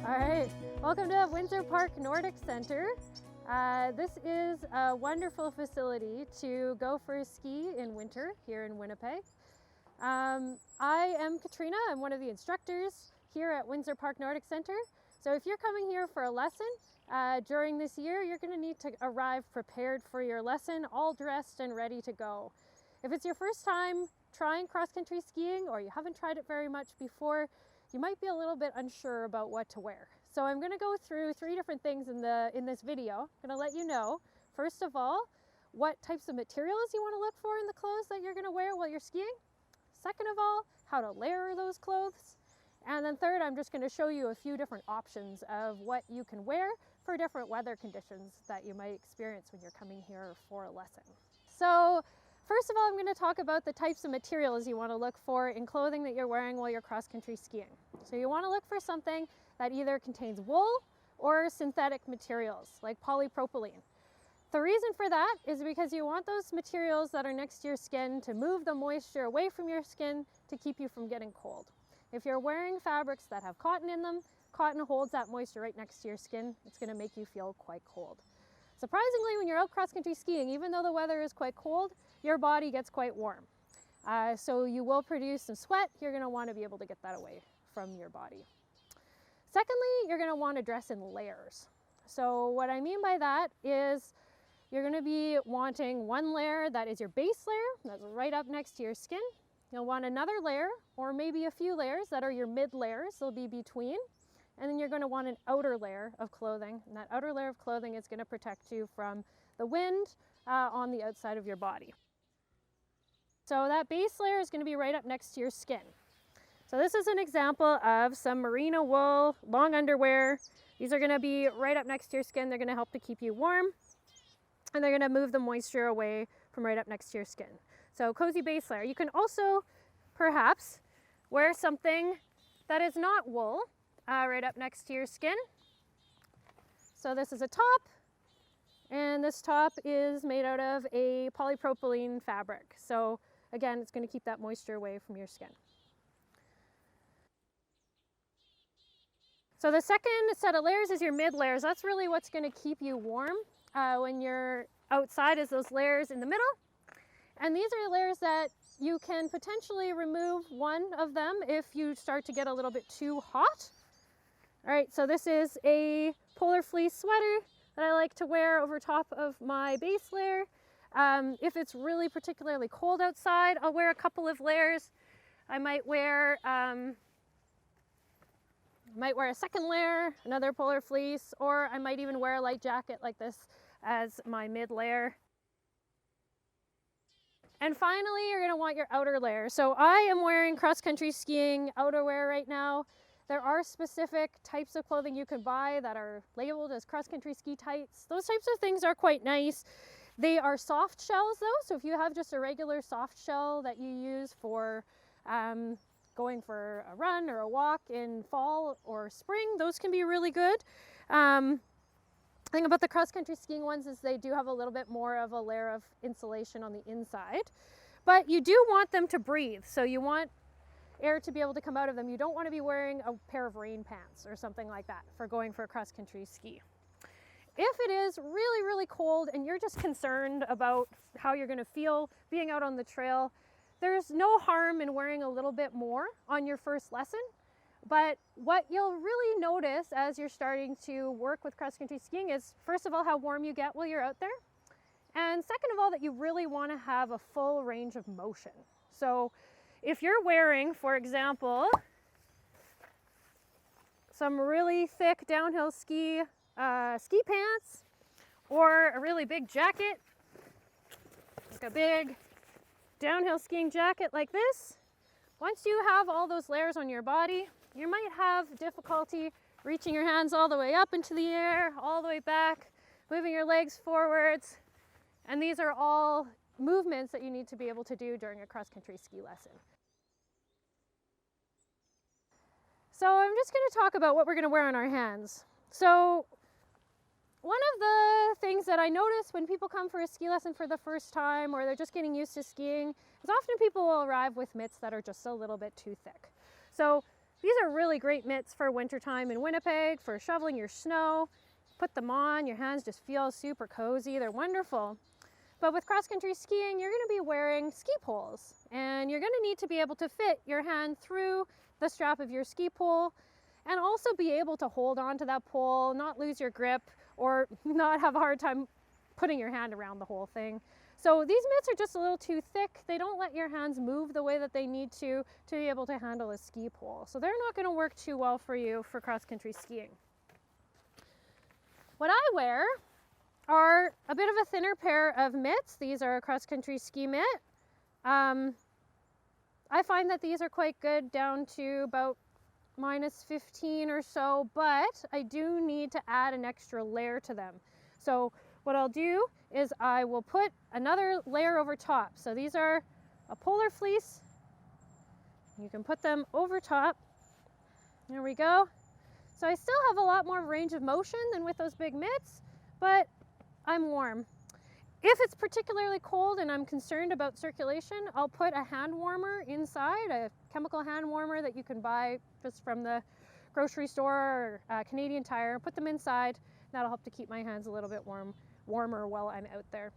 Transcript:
All right, welcome to Windsor Park Nordic Center. This is a wonderful facility to go for a ski in winter here in Winnipeg. I am Katrina. I'm one of the instructors here at Windsor Park Nordic Center. So if you're coming here for a lesson during this year, you're going to need to arrive prepared for your lesson, all dressed and ready to go. If it's your first time trying cross-country skiing or you haven't tried it very much before, you might be a little bit unsure about what to wear. So I'm going to go through 3 different things in this video. I'm going to let you know, first of all, what types of materials you want to look for in the clothes that you're going to wear while you're skiing. Second of all, how to layer those clothes. And then third, I'm just going to show you a few different options of what you can wear for different weather conditions that you might experience when you're coming here for a lesson. So first of all, I'm going to talk about the types of materials you want to look for in clothing that you're wearing while you're cross-country skiing. So you want to look for something that either contains wool or synthetic materials like polypropylene. The reason for that is because you want those materials that are next to your skin to move the moisture away from your skin to keep you from getting cold. If you're wearing fabrics that have cotton in them, cotton holds that moisture right next to your skin. It's going to make you feel quite cold. Surprisingly, when you're out cross-country skiing, even though the weather is quite cold, your body gets quite warm. So you will produce some sweat. You're going to want to be able to get that away from your body. Secondly, you're going to want to dress in layers. So what I mean by that is you're going to be wanting one layer that is your base layer, that's right up next to your skin. You'll want another layer, or maybe a few layers that are your mid layers, they'll be between. And then you're going to want an outer layer of clothing, and that outer layer of clothing is going to protect you from the wind on the outside of your body. So that base layer is going to be right up next to your skin. So this is an example of some merino wool, long underwear. These are going to be right up next to your skin. They're going to help to keep you warm, and they're going to move the moisture away from right up next to your skin. So cozy base layer. You can also perhaps wear something that is not wool right up next to your skin. So this is a top, and this top is made out of a polypropylene fabric. So again, it's going to keep that moisture away from your skin. So the second set of layers is your mid layers. That's really what's going to keep you warm when you're outside, is those layers in the middle. And these are layers that you can potentially remove one of them if you start to get a little bit too hot. All right, so this is a polar fleece sweater that I like to wear over top of my base layer. If it's really particularly cold outside, I'll wear a couple of layers. I might wear a second layer, another polar fleece, or I might even wear a light jacket like this as my mid layer. And finally, you're going to want your outer layer. So I am wearing cross-country skiing outerwear right now. There are specific types of clothing you can buy that are labeled as cross-country ski tights. Those types of things are quite nice. They are soft shells though, so if you have just a regular soft shell that you use for going for a run or a walk in fall or spring, those can be really good. The thing about the cross-country skiing ones is they do have a little bit more of a layer of insulation on the inside, but you do want them to breathe, so you want air to be able to come out of them. You don't want to be wearing a pair of rain pants or something like that for going for a cross-country ski. If it is really, really cold and you're just concerned about how you're going to feel being out on the trail, there's no harm in wearing a little bit more on your first lesson. But what you'll really notice as you're starting to work with cross-country skiing is, first of all, how warm you get while you're out there. And second of all, that you really want to have a full range of motion. So if you're wearing, for example, some really thick downhill ski pants, or a really big jacket, like a big downhill skiing jacket like this, once you have all those layers on your body, you might have difficulty reaching your hands all the way up into the air, all the way back, moving your legs forwards, and these are all movements that you need to be able to do during a cross-country ski lesson. So I'm just going to talk about what we're going to wear on our hands. So one of the things that I notice when people come for a ski lesson for the first time, or they're just getting used to skiing, is often people will arrive with mitts that are just a little bit too thick. So These are really great mitts for wintertime in Winnipeg, for shoveling your snow. Put them on, your hands just feel super cozy. They're wonderful. But with cross-country skiing, you're going to be wearing ski poles, and you're going to need to be able to fit your hand through the strap of your ski pole and also be able to hold on to that pole, not lose your grip, or not have a hard time putting your hand around the whole thing. So these mitts are just a little too thick. They don't let your hands move the way that they need to be able to handle a ski pole. So they're not going to work too well for you for cross-country skiing. What I wear are a bit of a thinner pair of mitts. These are a cross-country ski mitt. I find that these are quite good down to about -15 or so, but I do need to add an extra layer to them. So what I'll do is I will put another layer over top. So these are a polar fleece. You can put them over top. There we go. So I still have a lot more range of motion than with those big mitts, but I'm warm. If it's particularly cold and I'm concerned about circulation, I'll put a hand warmer inside, a chemical hand warmer that you can buy just from the grocery store or Canadian Tire. Put them inside. That'll help to keep my hands a little bit warmer while I'm out there.